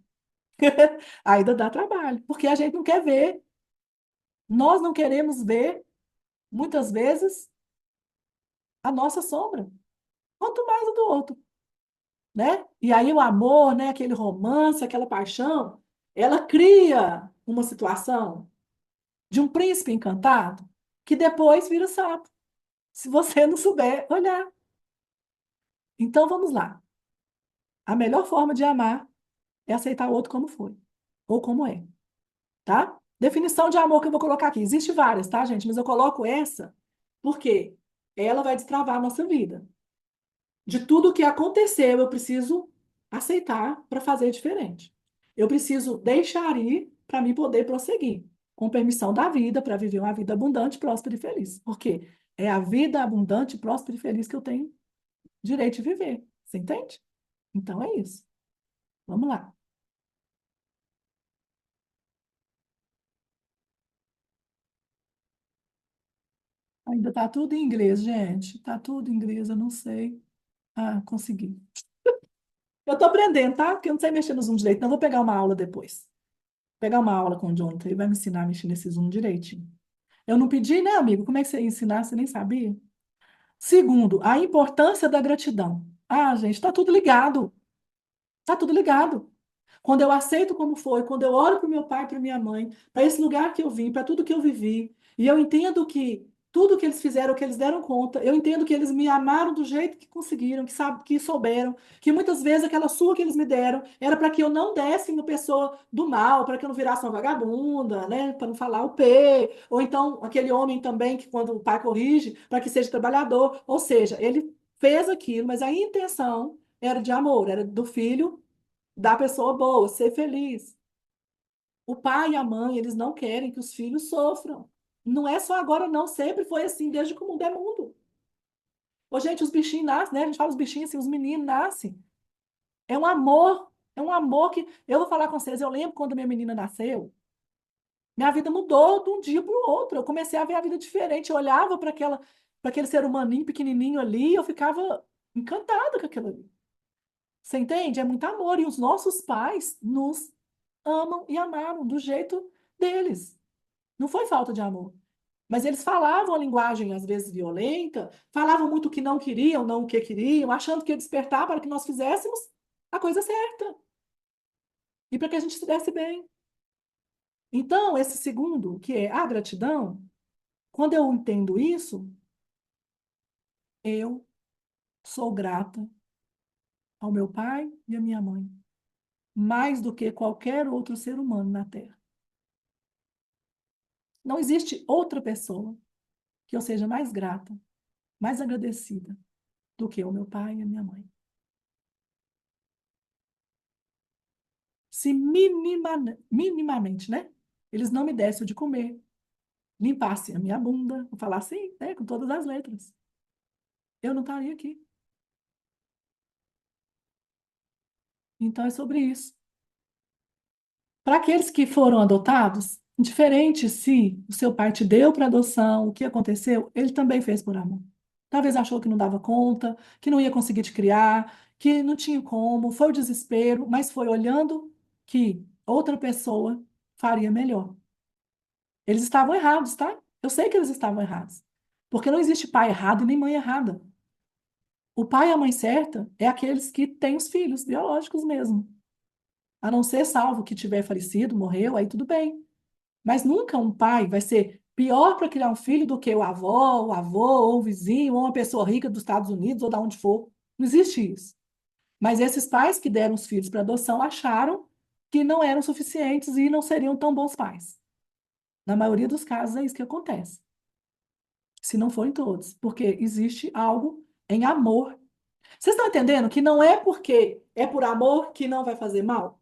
Ainda dá trabalho, porque a gente não quer ver, nós não queremos ver, muitas vezes, a nossa sombra, quanto mais o do outro, né? E aí o amor, né, aquele romance, aquela paixão, ela cria uma situação de um príncipe encantado que depois vira sapo, se você não souber olhar. Então vamos lá. A melhor forma de amar é aceitar o outro como foi, ou como é, tá? Definição de amor que eu vou colocar aqui. Existe várias, tá, gente? Mas eu coloco essa porque ela vai destravar a nossa vida. De tudo que aconteceu, eu preciso aceitar para fazer diferente. Eu preciso deixar ir para me poder prosseguir, com permissão da vida, para viver uma vida abundante, próspera e feliz. Porque é a vida abundante, próspera e feliz que eu tenho direito de viver. Você entende? Então é isso. Vamos lá. Ainda tá tudo em inglês, gente. Tá tudo em inglês, eu não sei. Ah, consegui. Eu tô aprendendo, tá? Porque eu não sei mexer no Zoom direito. Então, eu vou pegar uma aula depois. Pegar uma aula com o Jonathan. Ele vai me ensinar a mexer nesse Zoom direitinho. Eu não pedi, né, amigo? Como é que você ia ensinar? Você nem sabia? Segundo, a importância da gratidão. Ah, gente, tá tudo ligado. Tá tudo ligado. Quando eu aceito como foi, quando eu olho para o meu pai, para minha mãe, para esse lugar que eu vim, para tudo que eu vivi, e eu entendo que tudo que eles fizeram, que eles deram conta, eu entendo que eles me amaram do jeito que conseguiram, que souberam, que muitas vezes aquela surra que eles me deram era para que eu não desse uma pessoa do mal, para que eu não virasse uma vagabunda, né, para não falar o P, ou então aquele homem também que quando o pai corrige, para que seja trabalhador, ou seja, ele fez aquilo, mas a intenção era de amor, era do filho da pessoa boa, ser feliz. O pai e a mãe, eles não querem que os filhos sofram. Não é só agora, não. Sempre foi assim, desde que o mundo é mundo. Ô, gente, os bichinhos nascem, né? A gente fala os bichinhos assim, os meninos nascem. É um amor. É um amor que. Eu vou falar com vocês. Eu lembro quando minha menina nasceu, minha vida mudou de um dia para o outro. Eu comecei a ver a vida diferente. Eu olhava para aquele ser humaninho pequenininho ali, e eu ficava encantada com aquilo ali. Você entende? É muito amor. E os nossos pais nos amam e amaram do jeito deles. Não foi falta de amor. Mas eles falavam a linguagem, às vezes, violenta, falavam muito o que não queriam, não o que queriam, achando que ia despertar para que nós fizéssemos a coisa certa e para que a gente se desse bem. Então, esse segundo, que é a gratidão, quando eu entendo isso, eu sou grata ao meu pai e à minha mãe, mais do que qualquer outro ser humano na Terra. Não existe outra pessoa que eu seja mais grata, mais agradecida do que o meu pai e a minha mãe. Se minimamente, né? Eles não me dessem o de comer, limpassem a minha bunda, vou falar assim, né? Com todas as letras. Eu não estaria aqui. Então é sobre isso. Para aqueles que foram adotados, indiferente se o seu pai te deu para adoção, o que aconteceu, ele também fez por amor. Talvez achou que não dava conta, que não ia conseguir te criar, que não tinha como, foi o desespero, mas foi olhando que outra pessoa faria melhor. Eles estavam errados, tá? Eu sei que eles estavam errados. Porque não existe pai errado e nem mãe errada. O pai e a mãe certa é aqueles que têm os filhos biológicos mesmo. A não ser salvo que tiver falecido, morreu, aí tudo bem. Mas nunca um pai vai ser pior para criar um filho do que o avô, ou o vizinho, ou uma pessoa rica dos Estados Unidos, ou da onde for. Não existe isso. Mas esses pais que deram os filhos para adoção acharam que não eram suficientes e não seriam tão bons pais. Na maioria dos casos é isso que acontece. Se não for em todos. Porque existe algo em amor. Vocês estão entendendo que não é porque é por amor que não vai fazer mal?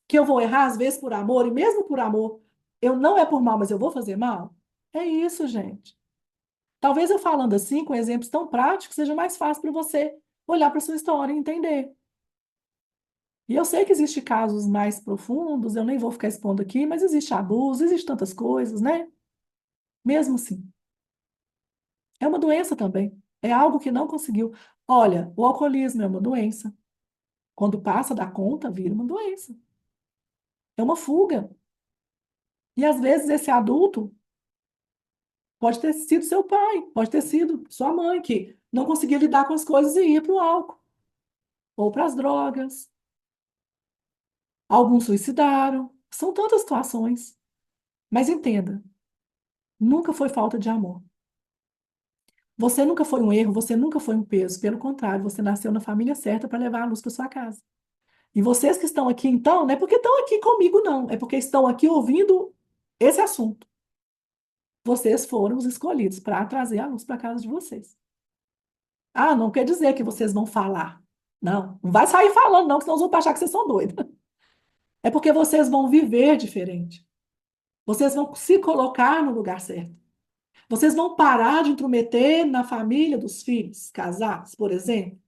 Que eu vou errar às vezes por amor, e mesmo por amor, eu não é por mal, mas eu vou fazer mal? É isso, gente. Talvez eu falando assim, com exemplos tão práticos, seja mais fácil para você olhar para sua história e entender. E eu sei que existem casos mais profundos, eu nem vou ficar expondo aqui, mas existe abuso, existe tantas coisas, né? Mesmo assim, é uma doença também. É algo que não conseguiu. Olha, o alcoolismo é uma doença. Quando passa da conta, vira uma doença. É uma fuga. E às vezes esse adulto pode ter sido seu pai, pode ter sido sua mãe, que não conseguia lidar com as coisas e ia para o álcool ou para as drogas. Alguns suicidaram. São tantas situações. Mas entenda, nunca foi falta de amor. Você nunca foi um erro, você nunca foi um peso. Pelo contrário, você nasceu na família certa para levar a luz para sua casa. E vocês que estão aqui, então, não é porque estão aqui comigo, não. É porque estão aqui ouvindo esse assunto. Vocês foram os escolhidos para trazer a luz para a casa de vocês. Ah, não quer dizer que vocês vão falar. Não, não vai sair falando, não, que senão os outros vão achar que vocês são doidos. É porque vocês vão viver diferente. Vocês vão se colocar no lugar certo. Vocês vão parar de intrometer na família dos filhos casados, por exemplo,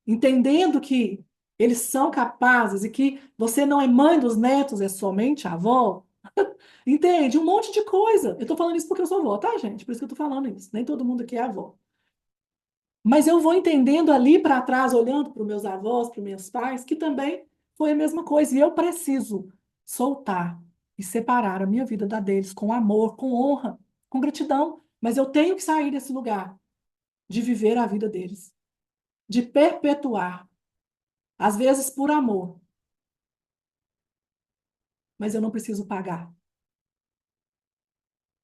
entendendo que eles são capazes e que você não é mãe dos netos, é somente a avó. Entende? Um monte de coisa. Eu estou falando isso porque eu sou avó, tá, gente? Por isso que eu estou falando isso. Nem todo mundo aqui é avó. Mas eu vou entendendo ali para trás, olhando para os meus avós, para os meus pais, que também foi a mesma coisa. E eu preciso soltar e separar a minha vida da deles com amor, com honra, com gratidão. Mas eu tenho que sair desse lugar de viver a vida deles, de perpetuar, às vezes por amor, mas eu não preciso pagar.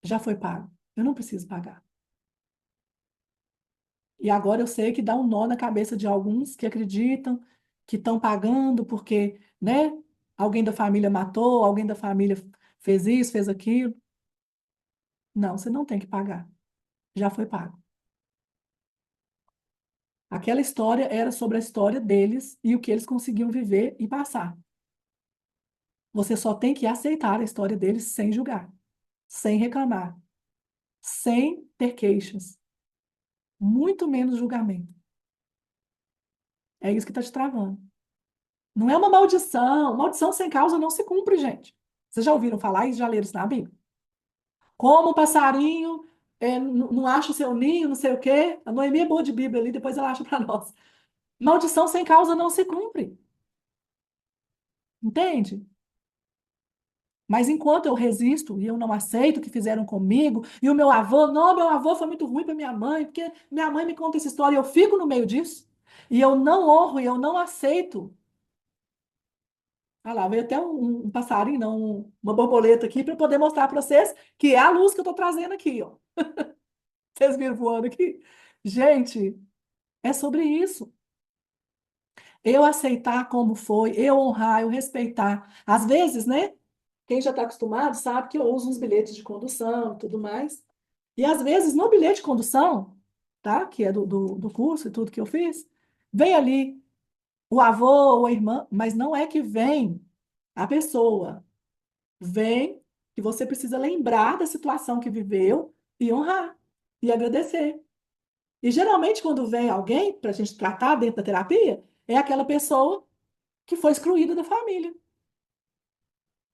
Já foi pago. Eu não preciso pagar. E agora eu sei que dá um nó na cabeça de alguns que acreditam que estão pagando porque, né, alguém da família matou, alguém da família fez isso, fez aquilo. Não, você não tem que pagar. Já foi pago. Aquela história era sobre a história deles e o que eles conseguiam viver e passar. Você só tem que aceitar a história deles sem julgar, sem reclamar, sem ter queixas, muito menos julgamento. É isso que está te travando. Não é uma maldição. Maldição sem causa não se cumpre, gente. Vocês já ouviram falar e já leram isso na Bíblia? Como o passarinho não acha o seu ninho, não sei o quê. A Noemi é boa de Bíblia ali, depois ela acha para nós. Maldição sem causa não se cumpre. Entende? Mas enquanto eu resisto e eu não aceito o que fizeram comigo, e o meu avô, não, meu avô foi muito ruim para minha mãe, porque minha mãe me conta essa história e eu fico no meio disso, e eu não honro e eu não aceito. Ah lá, veio até um passarinho, não, uma borboleta aqui para poder mostrar para vocês que é a luz que eu estou trazendo aqui, ó. Vocês viram voando aqui? Gente, é sobre isso. Eu aceitar como foi, eu honrar, eu respeitar. Às vezes, né? Quem já está acostumado sabe que eu uso uns bilhetes de condução e tudo mais. E às vezes, no bilhete de condução, tá? Que é do curso e tudo que eu fiz, vem ali o avô ou a irmã, mas não é que vem a pessoa. Vem que você precisa lembrar da situação que viveu e honrar e agradecer. E geralmente, quando vem alguém para a gente tratar dentro da terapia, é aquela pessoa que foi excluída da família.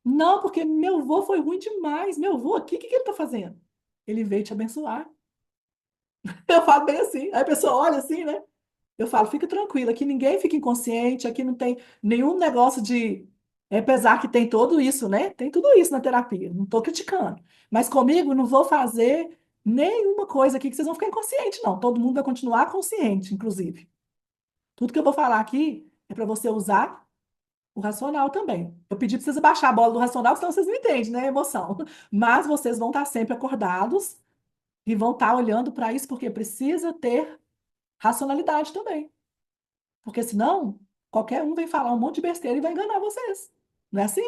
Não, porque meu avô foi ruim demais. Meu avô aqui, o que ele está fazendo? Ele veio te abençoar. Eu falo bem assim. Aí a pessoa olha assim, né? Eu falo, fica tranquila, aqui ninguém fica inconsciente, aqui não tem nenhum negócio de. Apesar que tem tudo isso, né? Tem tudo isso na terapia, não estou criticando. Mas comigo não vou fazer nenhuma coisa aqui que vocês vão ficar inconscientes, não. Todo mundo vai continuar consciente, inclusive. Tudo que eu vou falar aqui é para você usar o racional também. Eu pedi para vocês baixar a bola do racional, senão vocês não entendem, né? Emoção. Mas vocês vão estar sempre acordados e vão estar olhando para isso, porque precisa ter racionalidade também. Porque senão, qualquer um vem falar um monte de besteira e vai enganar vocês. Não é assim?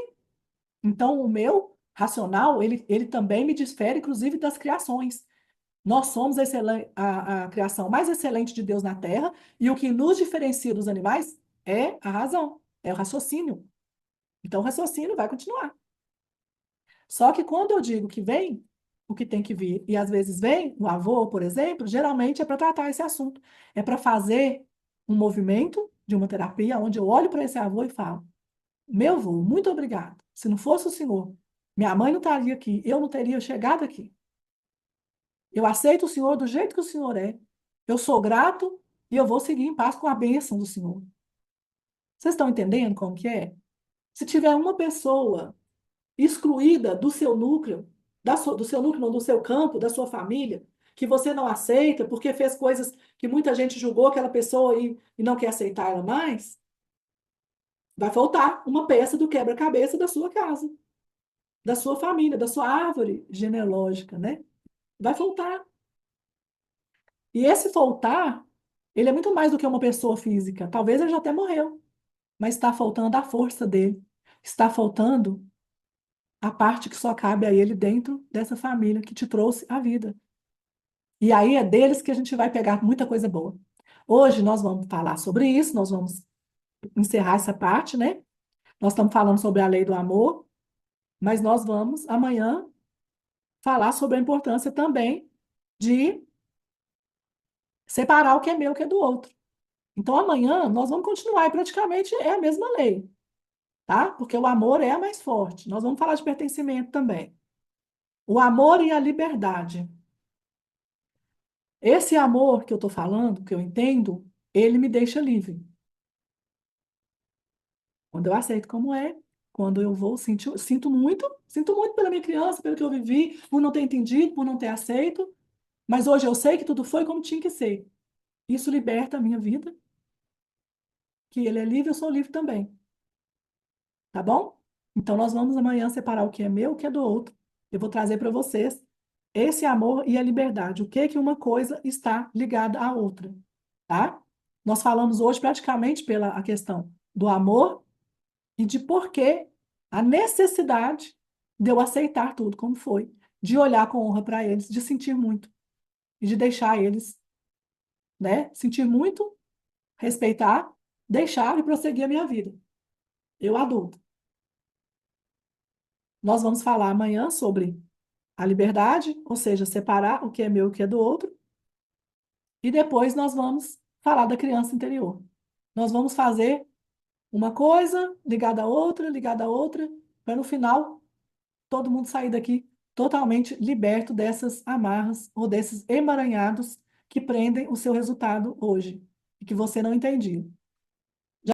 Então, o meu racional, ele também me difere, inclusive, das criações. Nós somos a criação mais excelente de Deus na Terra, e o que nos diferencia dos animais é a razão, é o raciocínio. Então, o raciocínio vai continuar. Só que quando eu digo que vem o que tem que vir, e às vezes vem o avô, por exemplo, geralmente é para tratar esse assunto. É para fazer um movimento de uma terapia onde eu olho para esse avô e falo: meu avô, muito obrigado. Se não fosse o senhor, minha mãe não estaria aqui, eu não teria chegado aqui. Eu aceito o senhor do jeito que o senhor é. Eu sou grato e eu vou seguir em paz com a bênção do senhor. Vocês estão entendendo como que é? Se tiver uma pessoa excluída do seu núcleo, do seu núcleo, não, do seu campo, da sua família, que você não aceita porque fez coisas que muita gente julgou aquela pessoa e não quer aceitar ela mais, vai faltar uma peça do quebra-cabeça da sua casa, da sua família, da sua árvore genealógica, né? Vai faltar. E esse faltar, ele é muito mais do que uma pessoa física. Talvez ele já até morreu, mas está faltando a força dele. Está faltando a parte que só cabe a ele dentro dessa família que te trouxe a vida. E aí é deles que a gente vai pegar muita coisa boa. Hoje nós vamos falar sobre isso, nós vamos encerrar essa parte, né? Nós estamos falando sobre a lei do amor, mas nós vamos amanhã falar sobre a importância também de separar o que é meu e o que é do outro. Então amanhã nós vamos continuar e praticamente é a mesma lei, tá? Porque o amor é a mais forte. Nós vamos falar de pertencimento também. O amor e a liberdade. Esse amor que eu estou falando, que eu entendo, ele me deixa livre. Quando eu aceito como é, quando eu vou, sinto muito pela minha criança, pelo que eu vivi, por não ter entendido, por não ter aceito, mas hoje eu sei que tudo foi como tinha que ser. Isso liberta a minha vida, que ele é livre, eu sou livre também, tá bom? Então nós vamos amanhã separar o que é meu, e o que é do outro. Eu vou trazer para vocês esse amor e a liberdade, o que que uma coisa está ligada à outra, tá? Nós falamos hoje praticamente pela a questão do amor e de por que a necessidade de eu aceitar tudo como foi, de olhar com honra para eles, de sentir muito e de deixar eles, né, sentir muito, respeitar, deixar e prosseguir a minha vida. Eu adulto. Nós vamos falar amanhã sobre a liberdade, ou seja, separar o que é meu e o que é do outro, e depois nós vamos falar da criança interior. Nós vamos fazer uma coisa ligada à outra, para no final todo mundo sair daqui totalmente liberto dessas amarras ou desses emaranhados que prendem o seu resultado hoje e que você não entendia.